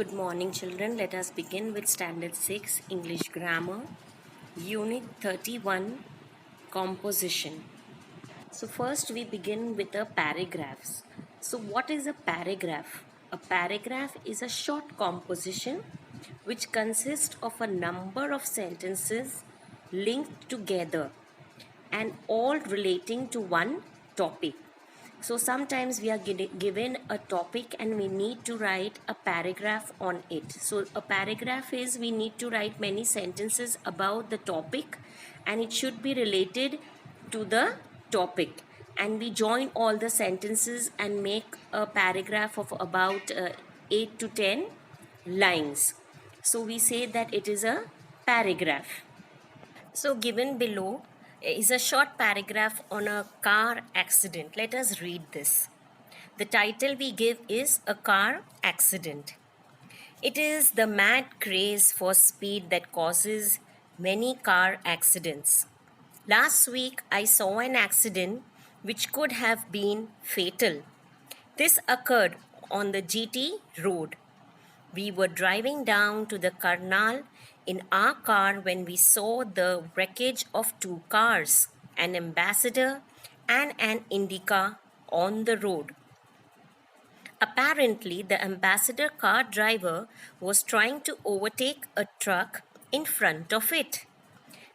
Good morning, children. Let us begin with Standard 6 English Grammar, Unit 31 Composition. So, first we begin with the paragraphs. So, what is a paragraph? A paragraph is a short composition which consists of a number of sentences linked together and all relating to one topic. So sometimes we are given a topic and we need to write a paragraph on it. So a paragraph is we need to write many sentences about the topic and it should be related to the topic. And we join all the sentences and make a paragraph of about 8 to 10 lines. So we say that it is a paragraph. So given below is a short paragraph on a car accident. Let us read this. The title we give is A Car Accident. It is the mad craze for speed that causes many car accidents. Last week I saw an accident which could have been fatal. This occurred on the GT road. We were driving down to the Karnal in our car when we saw the wreckage of two cars, an Ambassador and an Indica, on the road. Apparently, the Ambassador car driver was trying to overtake a truck in front of it.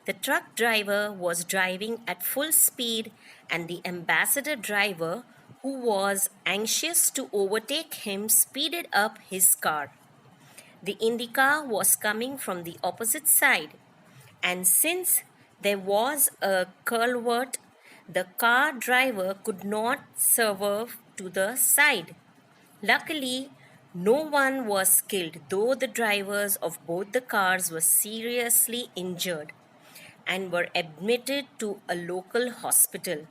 The truck driver was driving at full speed, and the Ambassador driver, who was anxious to overtake him, speeded up his car. The Indica was coming from the opposite side, and since there was a culvert, the car driver could not swerve to the side. Luckily, no one was killed, though the drivers of both the cars were seriously injured and were admitted to a local hospital.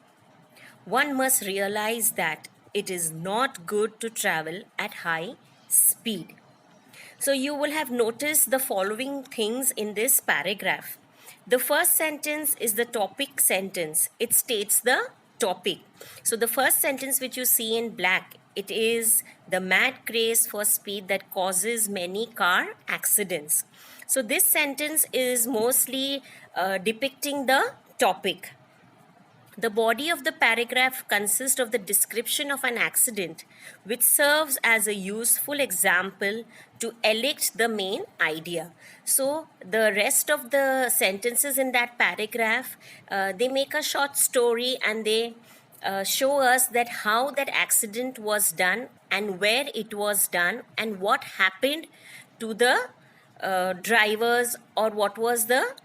One must realize that it is not good to travel at high speed. So you will have noticed the following things in this paragraph. The first sentence is the topic sentence. It states the topic. So the first sentence which you see in black, it is the mad craze for speed that causes many car accidents. So this sentence is mostly depicting the topic. The body of the paragraph consists of the description of an accident, which serves as a useful example to elect the main idea. So the rest of the sentences in that paragraph, they make a short story and they show us that how that accident was done and where it was done and what happened to the drivers or what was the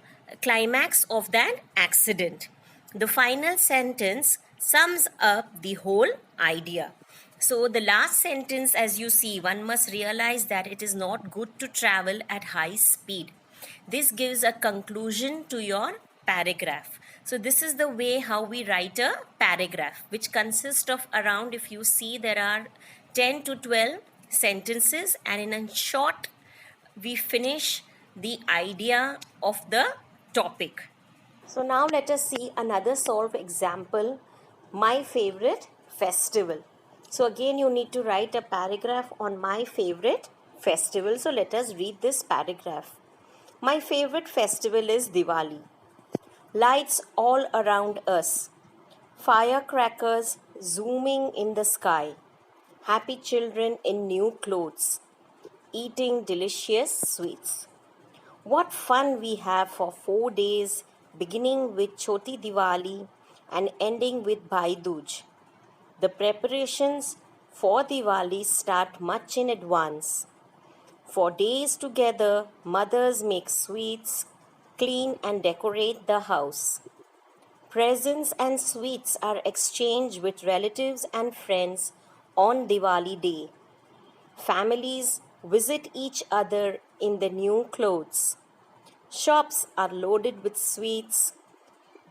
climax of that accident. The final sentence sums up the whole idea. So the last sentence, as you see, one must realize that it is not good to travel at high speed. This gives a conclusion to your paragraph. So this is the way how we write a paragraph, which consists of around, if you see, there are 10 to 12 sentences, and in a short we finish the idea of the topic. So now let us see another solved example, my favorite festival. So again you need to write a paragraph on my favorite festival. So let us read this paragraph. My favorite festival is Diwali. Lights all around us. Firecrackers zooming in the sky. Happy children in new clothes. Eating delicious sweets. What fun we have for 4 days, beginning with Choti Diwali and ending with Bhai Dooj. The preparations for Diwali start much in advance. For days together, mothers make sweets, clean and decorate the house. Presents and sweets are exchanged with relatives and friends on Diwali day. Families visit each other in the new clothes. Shops are loaded with sweets.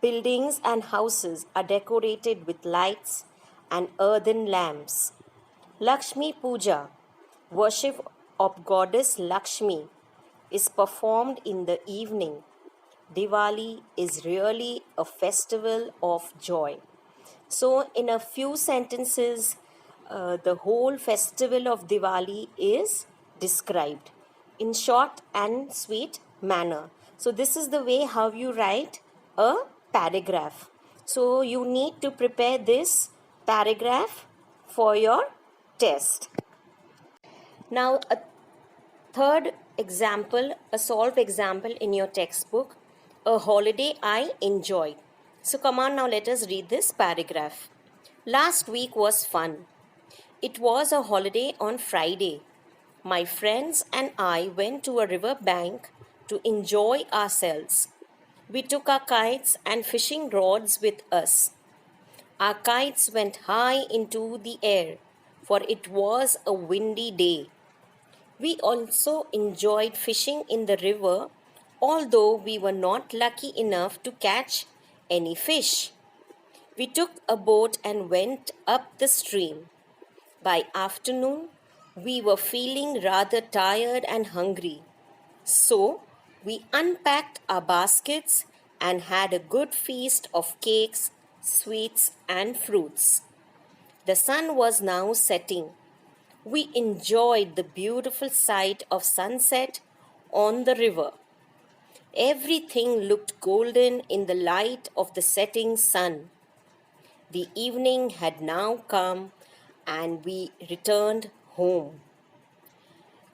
Buildings and houses are decorated with lights and earthen lamps. Lakshmi Puja, worship of goddess Lakshmi, is performed in the evening. Diwali is really a festival of joy. So in a few sentences, the whole festival of Diwali is described in short and sweet manner. So this is the way how you write a paragraph. So you need to prepare this paragraph for your test. Now a third example, a solved example in your textbook, a holiday I enjoyed. So come on, now let us read this paragraph. Last week was fun. It was a holiday on Friday. My friends and I went to a river bank to enjoy ourselves. We took our kites and fishing rods with us. Our kites went high into the air, for it was a windy day. We also enjoyed fishing in the river, although we were not lucky enough to catch any fish. We took a boat and went up the stream. By afternoon, we were feeling rather tired and hungry. So, we unpacked our baskets and had a good feast of cakes, sweets, and fruits. The sun was now setting. We enjoyed the beautiful sight of sunset on the river. Everything looked golden in the light of the setting sun. The evening had now come and we returned home.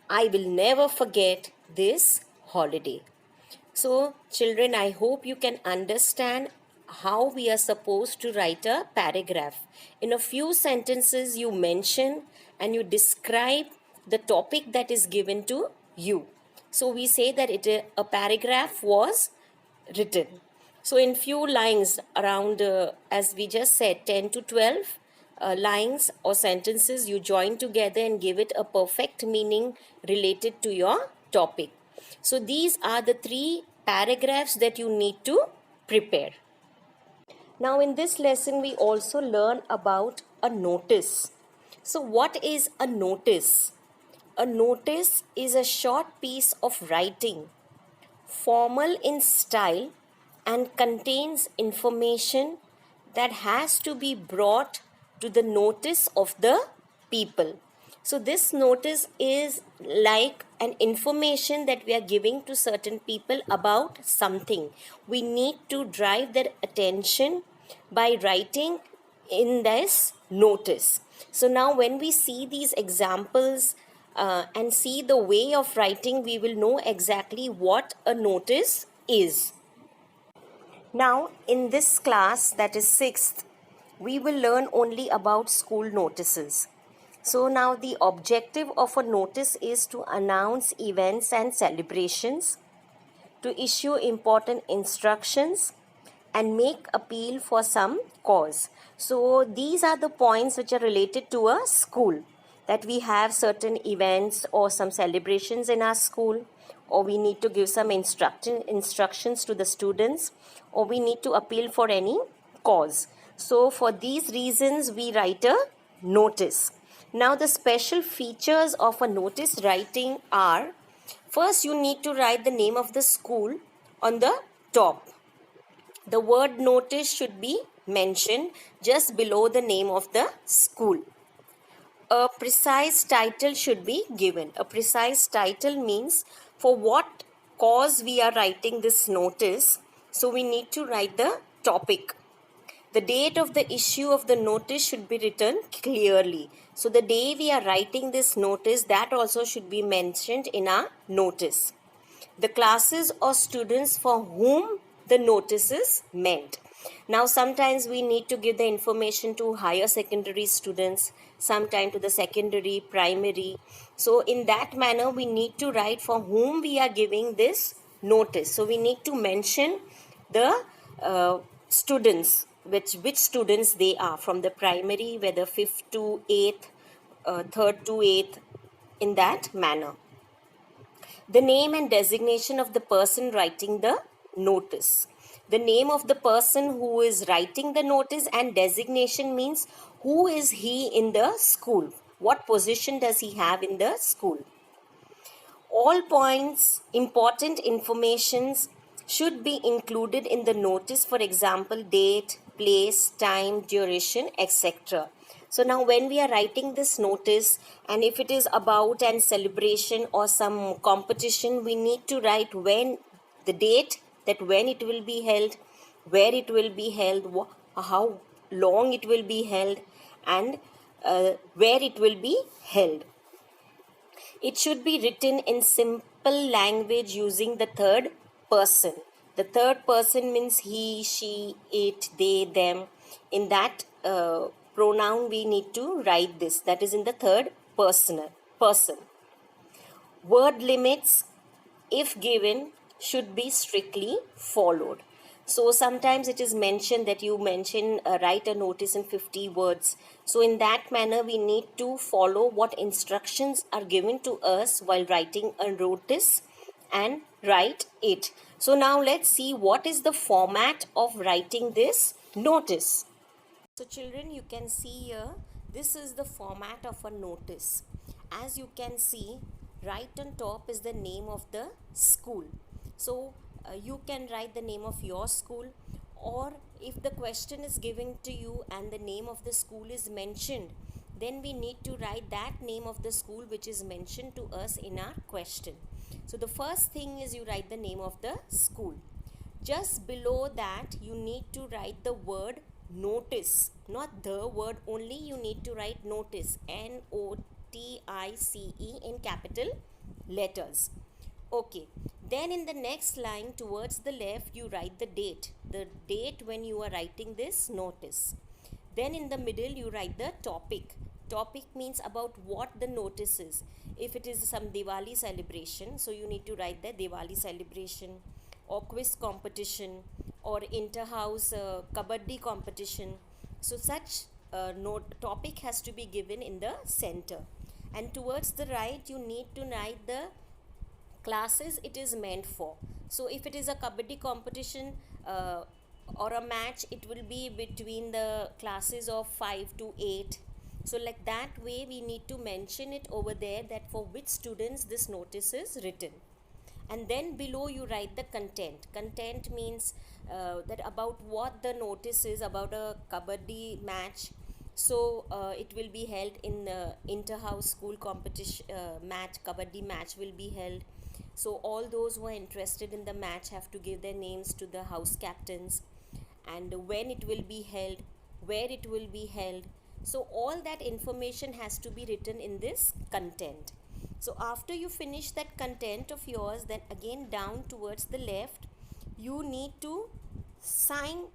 I will never forget this holiday. So, children, I hope you can understand how we are supposed to write a paragraph. In a few sentences, you mention and you describe the topic that is given to you. So, we say that a paragraph was written. So, in few lines, around, as we just said, 10 to 12 lines or sentences, you join together and give it a perfect meaning related to your topic. So these are the 3 paragraphs that you need to prepare. Now in this lesson we also learn about a notice. So what is a notice? A notice is a short piece of writing, formal in style and contains information that has to be brought to the notice of the people. So this notice is like an information that we are giving to certain people about something. We need to drive their attention by writing in this notice. So now when we see these examples and see the way of writing, we will know exactly what a notice is. Now in this class, that is 6th, we will learn only about school notices. So now the objective of a notice is to announce events and celebrations, to issue important instructions and make appeal for some cause. So these are the points which are related to a school, that we have certain events or some celebrations in our school, or we need to give some instructions to the students, or we need to appeal for any cause. So for these reasons we write a notice. Now the special features of a notice writing are, first you need to write the name of the school on the top. The word notice should be mentioned just below the name of the school. A precise title should be given. A precise title means for what cause we are writing this notice. So we need to write the topic. The date of the issue of the notice should be written clearly. So the day we are writing this notice, that also should be mentioned in our notice. The classes or students for whom the notice is meant. Now sometimes we need to give the information to higher secondary students, sometimes to the secondary, primary. So in that manner we need to write for whom we are giving this notice. So we need to mention the students, which students they are, from the primary, whether 5th to 8th, 3rd to 8th, in that manner. The name and designation of the person writing the notice. The name of the person who is writing the notice, and designation means who is he in the school, what position does he have in the school. All points, important informations should be included in the notice, for example, date, place, time, duration, etc. So now when we are writing this notice, and if it is about an celebration or some competition, we need to write when, the date, that when it will be held, where it will be held, how long it will be held, and where it will be held. It should be written in simple language using the third person. The third person means he, she, it, they, them. In that pronoun, we need to write this. That is in the third person. Word limits, if given, should be strictly followed. So sometimes it is mentioned that you write a notice in 50 words. So in that manner, we need to follow what instructions are given to us while writing a notice and write it. So now let's see what is the format of writing this notice. So children, you can see here, this is the format of a notice. As you can see, right on top is the name of the school. So you can write the name of your school, or if the question is given to you and the name of the school is mentioned, then we need to write that name of the school which is mentioned to us in our question. So the first thing is you write the name of the school. Just below that, you need to write the word notice, not the word only, you need to write notice, NOTICE, in capital letters. Okay, then in the next line towards the left, you write the date when you are writing this notice. Then in the middle, you write the topic. Topic means about what the notice is. If it is some Diwali celebration, so you need to write the Diwali celebration, or quiz competition, or inter-house kabaddi competition. So such topic has to be given in the center. And towards the right, you need to write the classes it is meant for. So if it is a kabaddi competition or a match, it will be between the classes of 5 to 8. So like that way, we need to mention it over there that for which students this notice is written. And then below you write the content. Content means that about what the notice is about a kabaddi match. So it will be held in the inter-house school competition match, kabaddi match will be held. So all those who are interested in the match have to give their names to the house captains, and when it will be held, where it will be held. So all that information has to be written in this content. So after you finish that content of yours, then again down towards the left, you need to sign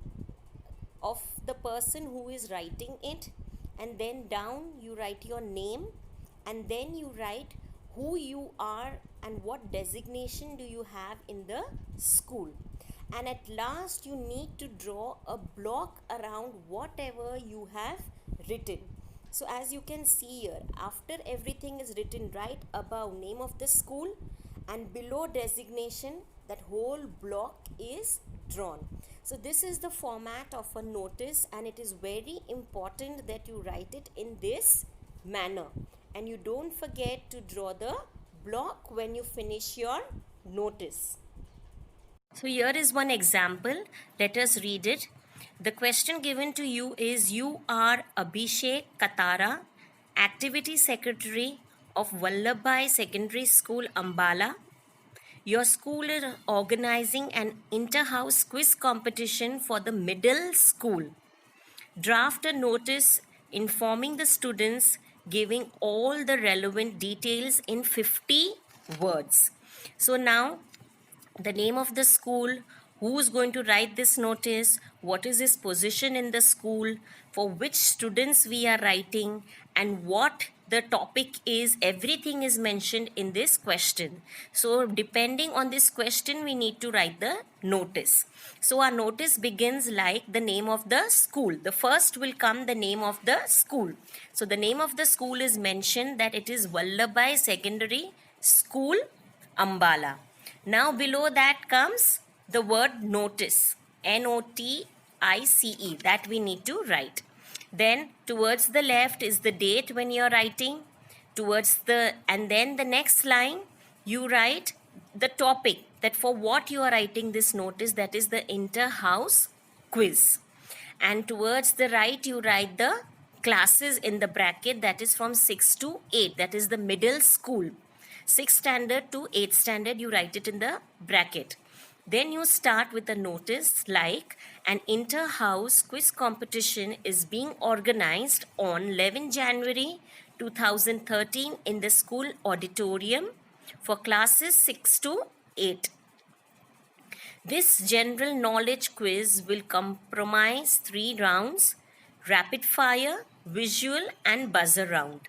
of the person who is writing it, and then down you write your name, and then you write who you are and what designation do you have in the school. And at last you need to draw a block around whatever you have written. So as you can see here, after everything is written, right above name of the school and below designation, that whole block is drawn. So this is the format of a notice, and it is very important that you write it in this manner. And you don't forget to draw the block when you finish your notice. So here is one example. Let us read it. The question given to you is, you are Abhishek Katara, Activity Secretary of Vallabhbhai Secondary School, Ambala. Your school is organizing an inter-house quiz competition for the middle school. Draft a notice informing the students, giving all the relevant details in 50 words. So now the name of the school, who is going to write this notice, what is his position in the school, for which students we are writing, and what the topic is, everything is mentioned in this question. So depending on this question, we need to write the notice. So our notice begins like the name of the school. The first will come the name of the school. So the name of the school is mentioned that it is Vallabhbhai Secondary School, Ambala. Now below that comes the word notice, NOTICE, that we need to write. Then towards the left is the date when you are writing. And then the next line you write the topic, that for what you are writing this notice, that is the inter-house quiz. And towards the right you write the classes in the bracket, that is from 6 to 8, that is the middle school. 6th standard to 8th standard, you write it in the bracket. Then you start with a notice like an inter-house quiz competition is being organized on 11 January 2013 in the school auditorium for classes 6 to 8. This general knowledge quiz will comprise 3 rounds: rapid fire, visual, and buzzer round.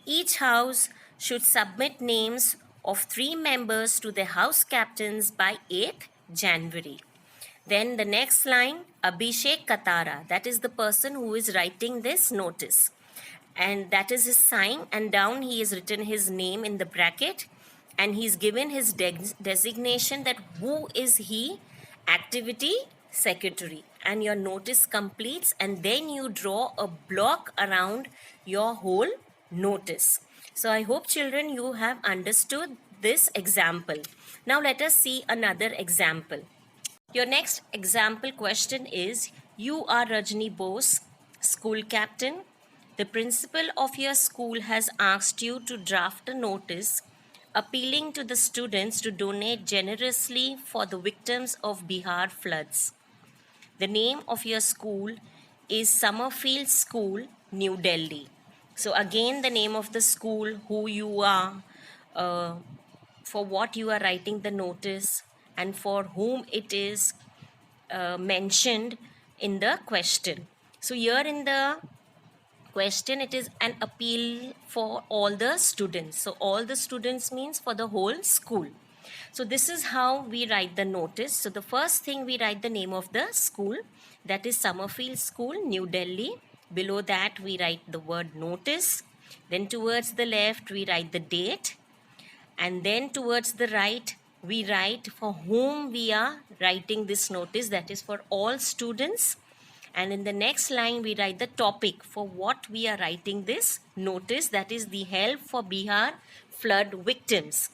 Each house should submit names of 3 members to the house captains by 8th January. Then the next line, Abhishek Katara, that is the person who is writing this notice. And that is his sign, and down he has written his name in the bracket, and he's given his designation, that who is he, activity secretary, and your notice completes, and then you draw a block around your whole notice. So I hope children you have understood this example. Now let us see another example. Your next example question is, you are Rajni Bose, school captain. The principal of your school has asked you to draft a notice appealing to the students to donate generously for the victims of Bihar floods. The name of your school is Summerfield School, New Delhi. So again, the name of the school, who you are, for what you are writing the notice, and for whom it is mentioned in the question. So here in the question, it is an appeal for all the students. So all the students means for the whole school. So this is how we write the notice. So the first thing, we write the name of the school, that is Summerfield School, New Delhi. Below that we write the word notice. Then towards the left we write the date, and then towards the right we write for whom we are writing this notice, that is for all students. And in the next line we write the topic for what we are writing this notice, that is the help for Bihar flood victims.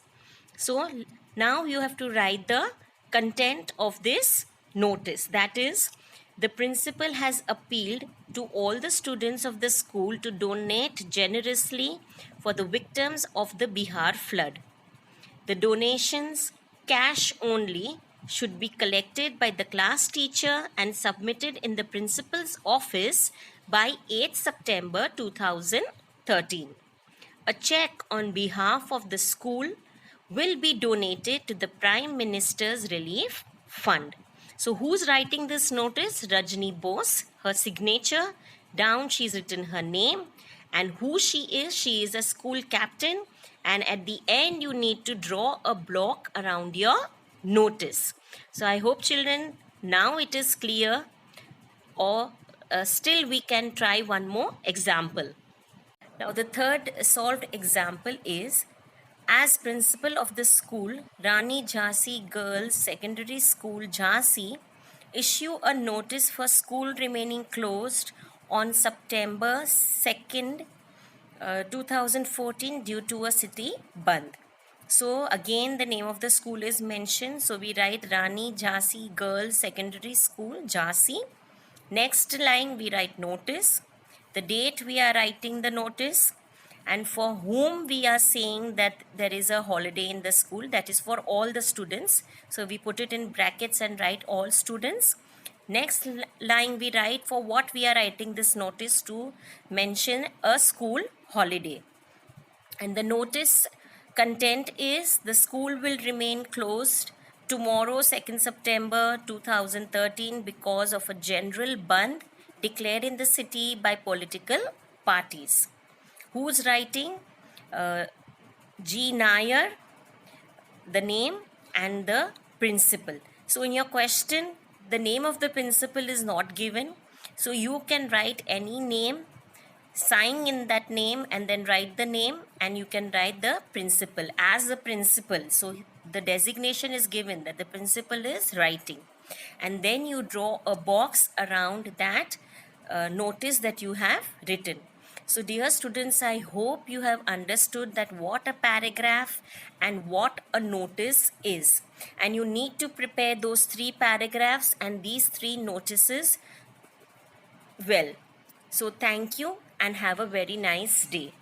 So now you have to write the content of this notice, that is, the principal has appealed to all the students of the school to donate generously for the victims of the Bihar flood. The donations, cash only, should be collected by the class teacher and submitted in the principal's office by 8th September 2013. A check on behalf of the school will be donated to the Prime Minister's Relief Fund. So who's writing this notice? Rajni Bose. Her signature, down she's written her name, and who she is a school captain, and at the end you need to draw a block around your notice. So I hope children now it is clear, or still we can try one more example. Now the third solved example is, as principal of the school, Rani Jhansi Girls Secondary School, Jhansi, issue a notice for school remaining closed on September 2nd, 2014 due to a city bandh. So again the name of the school is mentioned. So we write Rani Jhansi Girls Secondary School, Jhansi. Next line we write notice, the date we are writing the notice, and for whom we are saying that there is a holiday in the school, that is for all the students. So we put it in brackets and write all students. Next line we write for what we are writing this notice to mention a school holiday. And the notice content is, the school will remain closed tomorrow 2nd September 2013 because of a general bandh declared in the city by political parties. Who's writing? G. Nair, the name, and the principal. So in your question, the name of the principal is not given. So you can write any name, sign in that name, and then write the name, and you can write the principal as the principal. So the designation is given that the principal is writing. And then you draw a box around that notice that you have written. So dear students, I hope you have understood that what a paragraph and what a notice is. And you need to prepare those 3 paragraphs and these 3 notices well. So thank you. and have a very nice day.